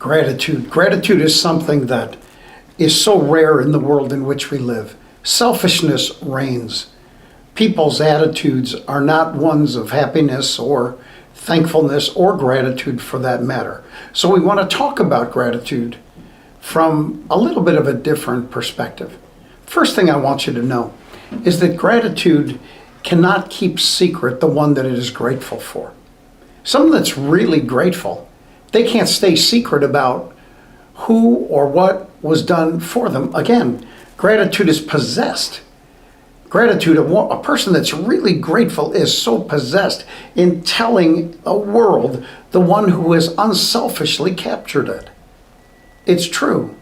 Gratitude. Gratitude is something that is so rare in the world in which we live. Selfishness reigns. People's attitudes are not ones of happiness or thankfulness or gratitude for that matter. So we want to talk about gratitude from a little bit of a different perspective. First thing I want you to know is that gratitude cannot keep secret the one that it is grateful for. Someone that's really grateful, they can't stay secret about who or what was done for them. Again, gratitude is possessed. Gratitude, a person that's really grateful is so possessed in telling the world the one who has unselfishly captured it. It's true.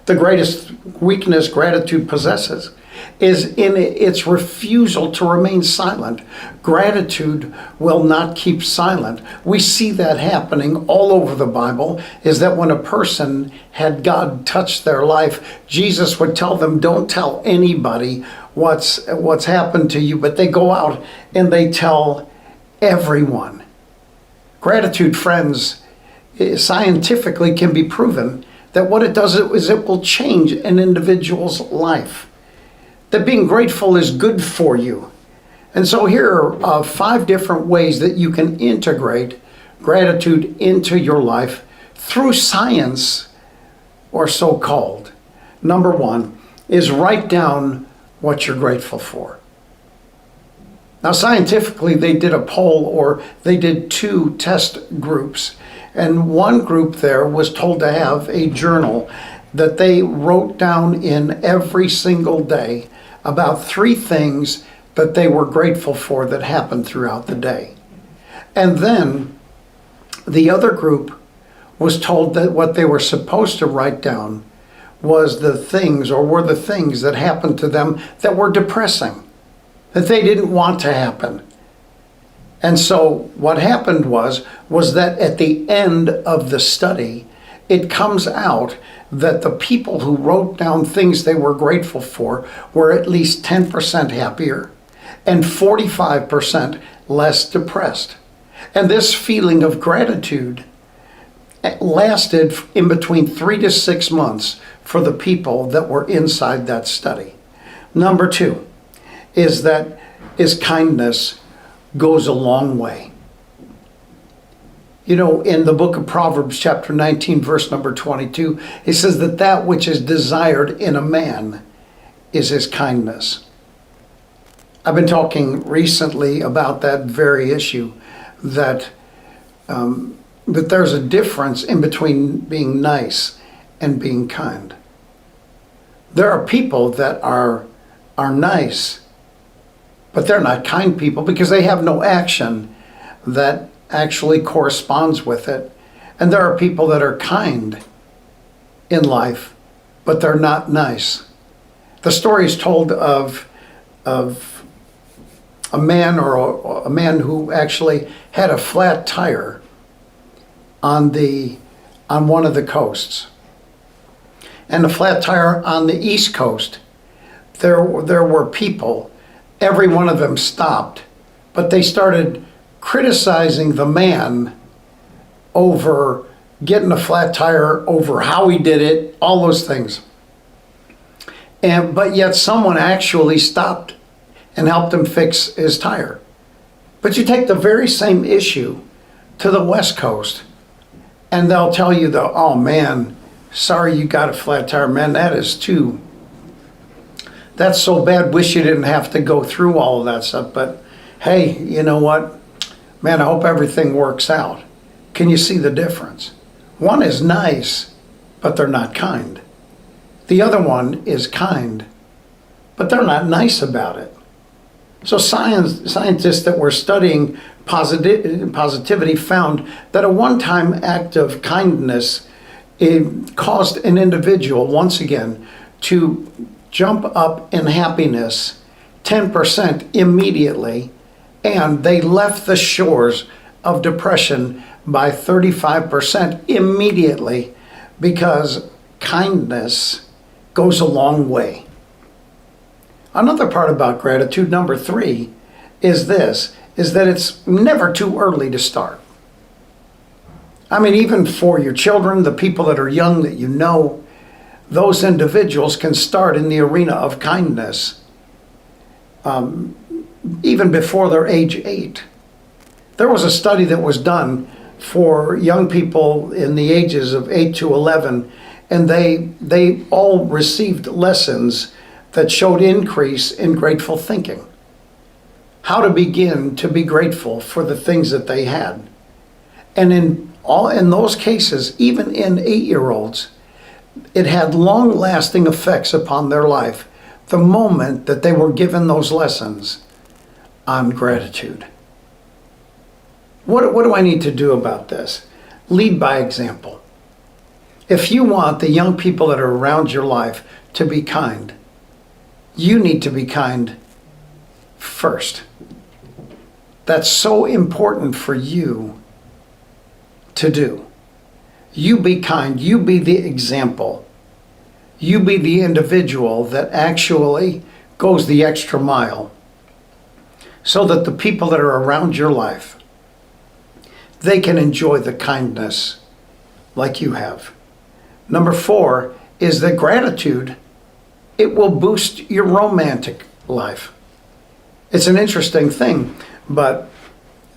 The greatest weakness gratitude possesses is in its refusal to remain silent. Gratitude will not keep silent. We see that happening all over the Bible, is that when a person had God touch their life, Jesus would tell them, don't tell anybody what's happened to you, but they go out and they tell everyone. Gratitude, friends, scientifically can be proven that what it does is it will change an individual's life. That being grateful is good for you. And so here are 5 different ways that you can integrate gratitude into your life through science, or so-called. Number 1 is write down what you're grateful for. Now, scientifically, they did a poll, or they did 2 test groups. And one group there was told to have a journal that they wrote down in every single day about 3 things that they were grateful for that happened throughout the day. And then the other group was told that what they were supposed to write down was the things, or were the things that happened to them that were depressing, that they didn't want to happen. And so what happened was that at the end of the study, it comes out that the people who wrote down things they were grateful for were at least 10% happier and 45% less depressed. And this feeling of gratitude lasted in between 3 to 6 months for the people that were inside that study. Number 2 is kindness goes a long way. You know, in the book of Proverbs, chapter 19, verse number 22, it says that which is desired in a man is his kindness. I've been talking recently about that very issue, that there's a difference in between being nice and being kind. There are people that are nice, but they're not kind people because they have no action that actually corresponds with it. And there are people that are kind in life, but they're not nice. The story is told of a man, or a man who actually had a flat tire on one of the coasts. And the flat tire on the East Coast, there were people, every one of them stopped, but they started criticizing the man over getting a flat tire, over how he did it, all those things. But yet someone actually stopped and helped him fix his tire. But you take the very same issue to the West Coast, and they'll tell you, oh man, sorry you got a flat tire, man, that's so bad, wish you didn't have to go through all of that stuff, but hey, you know what? Man, I hope everything works out. Can you see the difference? One is nice, but they're not kind. The other one is kind, but they're not nice about it. So scientists that were studying positivity found that a one-time act of kindness, it caused an individual, once again, to jump up in happiness 10% immediately, and they left the shores of depression by 35% immediately, because kindness goes a long way. Another part about gratitude, number 3, is that it's never too early to start. I mean, even for your children, the people that are young that you know, those individuals can start in the arena of kindness even before they're age 8. There was a study that was done for young people in the ages of 8 to 11, and they all received lessons that showed increase in grateful thinking. How to begin to be grateful for the things that they had. And in those cases, even in 8-year-olds, it had long-lasting effects upon their life the moment that they were given those lessons on gratitude. What do I need to do about this? Lead by example. If you want the young people that are around your life to be kind, you need to be kind first. That's so important for you to do. You be kind. You be the example. You be the individual that actually goes the extra mile so that the people that are around your life, they can enjoy the kindness like you have. Number 4 is that gratitude, it will boost your romantic life. It's an interesting thing, but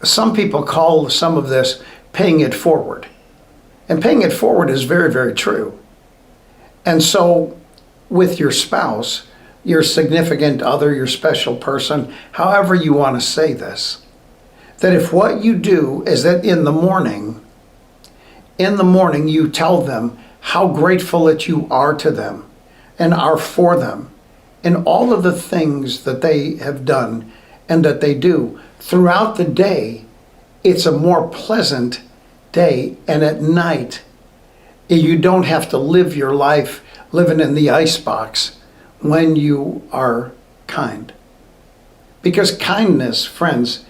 some people call some of this paying it forward. And paying it forward is very, very true. And so with your spouse, your significant other, your special person, however you want to say this, that if what you do is that in the morning you tell them how grateful that you are to them and are for them and all of the things that they have done and that they do throughout the day, it's a more pleasant day. And at night, you don't have to live your life living in the icebox when you are kind. Because kindness, friends,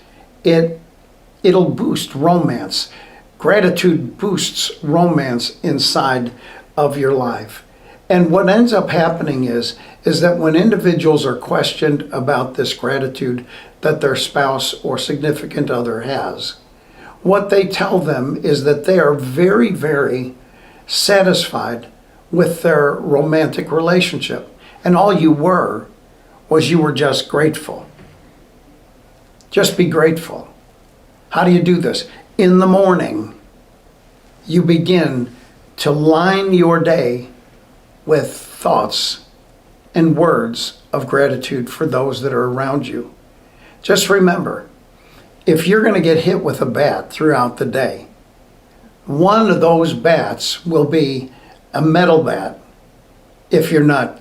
it'll boost romance. Gratitude boosts romance inside of your life. And what ends up happening is that when individuals are questioned about this gratitude that their spouse or significant other has, what they tell them is that they are very, very satisfied with their romantic relationship. And all you were was you were just grateful. Just be grateful. How do you do this? In the morning, you begin to line your day with thoughts and words of gratitude for those that are around you. Just remember, if you're going to get hit with a bat throughout the day, one of those bats will be a metal bat if you're not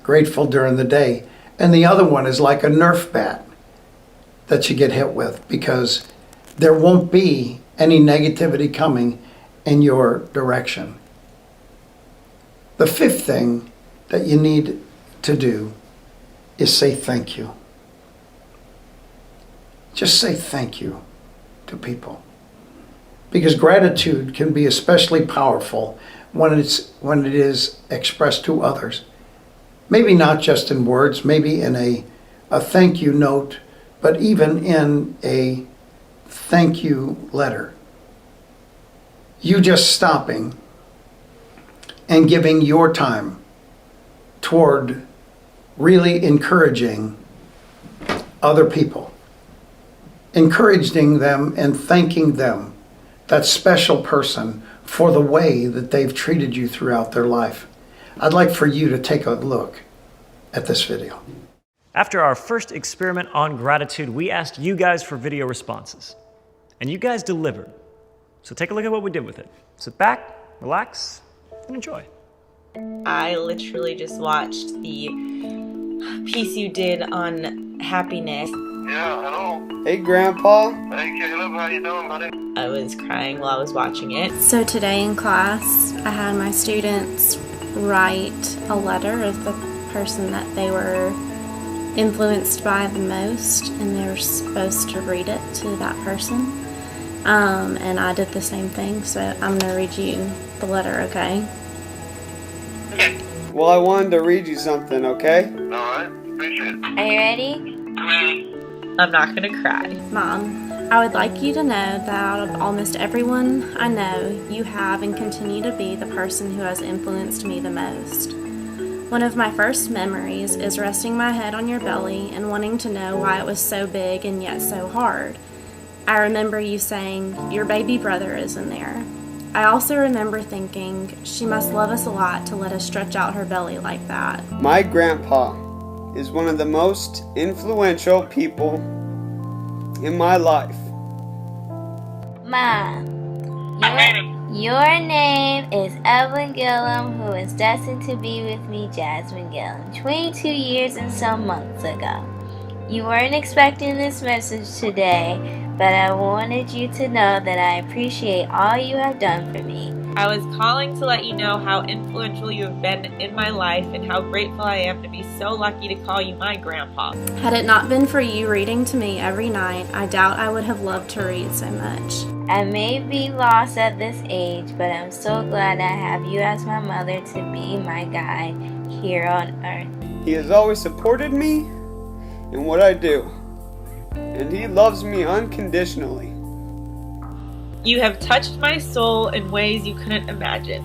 grateful during the day. And the other one is like a Nerf bat that you get hit with because there won't be any negativity coming in your direction. The 5th thing that you need to do is say thank you. Just say thank you to people. Because gratitude can be especially powerful when it is expressed to others. Maybe not just in words, maybe in a thank you note, but even in a thank you letter. You just stopping and giving your time toward really encouraging other people. Encouraging them and thanking them, that special person, for the way that they've treated you throughout their life. I'd like for you to take a look at this video. After our first experiment on gratitude, we asked you guys for video responses. And you guys delivered. So take a look at what we did with it. Sit back, relax, and enjoy. I literally just watched the piece you did on happiness. Yeah, hello. Hey, Grandpa. Hey, Caleb, how you doing, buddy? I was crying while I was watching it. So today in class, I had my students write a letter of the person that they were influenced by the most, and they were supposed to read it to that person. And I did the same thing, so I'm going to read you the letter, okay? Okay. Well, I wanted to read you something, okay? Alright, appreciate it. Are you ready? I'm not going to cry. Mom, I would like you to know that out of almost everyone I know, you have and continue to be the person who has influenced me the most. One of my first memories is resting my head on your belly and wanting to know why it was so big and yet so hard. I remember you saying, "Your baby brother is in there." I also remember thinking, she must love us a lot to let us stretch out her belly like that. My grandpa is one of the most influential people in my life. Mom, your name is Evelyn Gillum, who is destined to be with me, Jasmine Gillum, 22 years and some months ago. You weren't expecting this message today, but I wanted you to know that I appreciate all you have done for me. I was calling to let you know how influential you have been in my life and how grateful I am to be so lucky to call you my grandpa. Had it not been for you reading to me every night, I doubt I would have loved to read so much. I may be lost at this age, but I'm so glad I have you as my mother to be my guide here on earth. He has always supported me in what I do, and he loves me unconditionally. You have touched my soul in ways you couldn't imagine.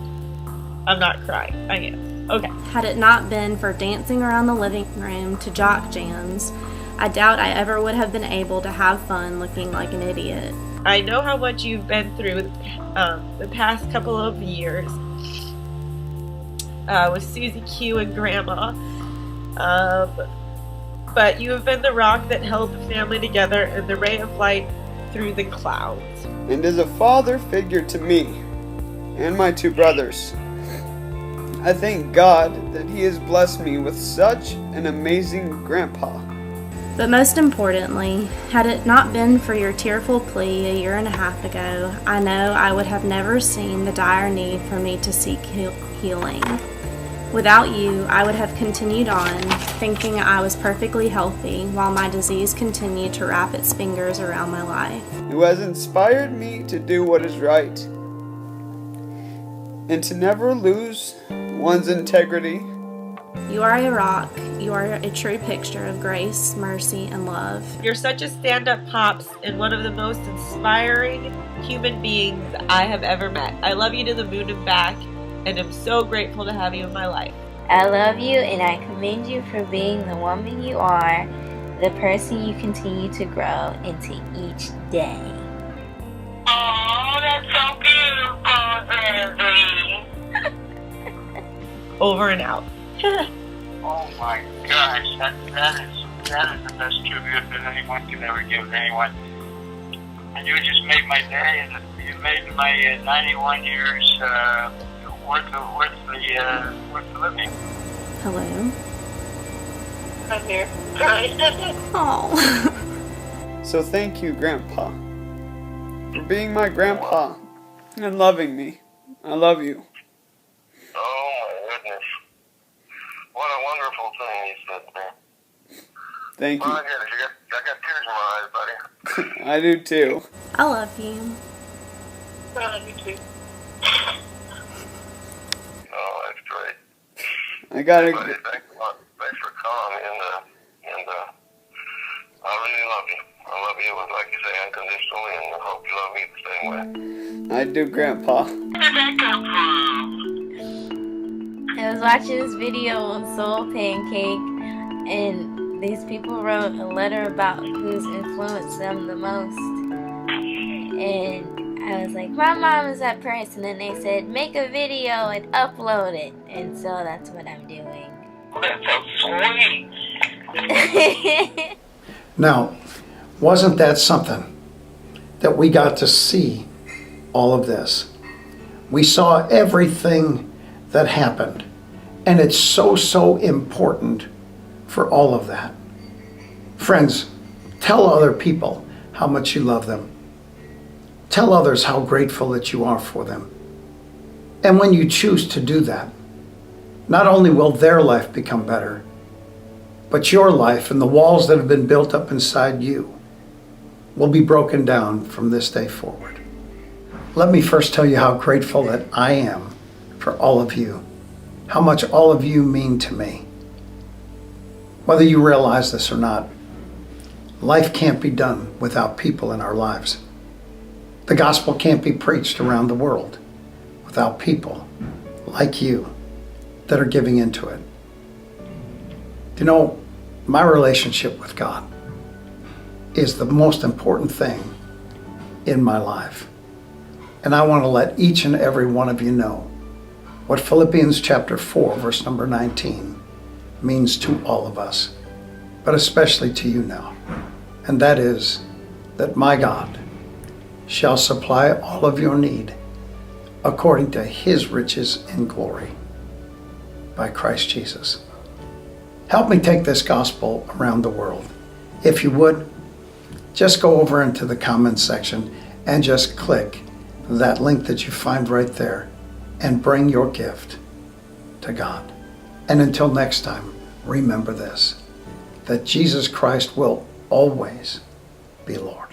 I'm not crying. I am. Okay. Had it not been for dancing around the living room to jock jams, I doubt I ever would have been able to have fun looking like an idiot. I know how much you've been through the past couple of years with Susie Q and Grandma. But you have been the rock that held the family together and the ray of light through the clouds. And is a father figure to me and my two brothers. I thank God that he has blessed me with such an amazing grandpa. But most importantly, had it not been for your tearful plea a year and a half ago, I know I would have never seen the dire need for me to seek healing. Without you, I would have continued on, thinking I was perfectly healthy, while my disease continued to wrap its fingers around my life. Who has inspired me to do what is right and to never lose one's integrity. You are a rock. You are a true picture of grace, mercy, and love. You're such a stand-up pops and one of the most inspiring human beings I have ever met. I love you to the moon and back, and I'm so grateful to have you in my life. I love you and I commend you for being the woman you are, the person you continue to grow into each day. Oh, that's so beautiful, baby. Over and out. Oh my gosh, that is the best tribute that anyone can ever give anyone. And you just made my day, and you made my 91 years worth the living. Hello. I'm here. Oh. So thank you, Grandpa, for being my grandpa and loving me. I love you. Oh my goodness. What a wonderful thing you said there. Thank Well, you. I get it. I got tears in my eyes, buddy. I do too. I love you. Me too. Oh, that's great. I gotta. Buddy, thanks a lot. Thanks for calling, and I really love you. I love you, like you say, unconditionally, and I hope you love me the same way. I do, Grandpa. Where did that come from? I was watching this video on Soul Pancake, and these people wrote a letter about who's influenced them the most. And I was like, my mom is that person. And they said, make a video and upload it. And so that's what I'm doing. That's so sweet. Now, wasn't that something that we got to see all of this? We saw everything that happened, and it's so important for all of that. Friends, tell other people how much you love them. Tell others how grateful that you are for them. And when you choose to do that, not only will their life become better, but your life and the walls that have been built up inside you will be broken down from this day forward. Let me first tell you how grateful that I am for all of you, how much all of you mean to me. Whether you realize this or not, Life can't be done without people in our lives. The gospel can't be preached around the world without people like you that are giving into it. You know, my relationship with God is the most important thing in my life. And I want to let each and every one of you know what Philippians chapter 4, verse number 19 means to all of us, but especially to you now. And that is that my God shall supply all of your need according to his riches in glory by Christ Jesus. Help me take this gospel around the world. If you would, just go over into the comments section and just click that link that you find right there and bring your gift to God. And until next time, remember this, that Jesus Christ will always be Lord.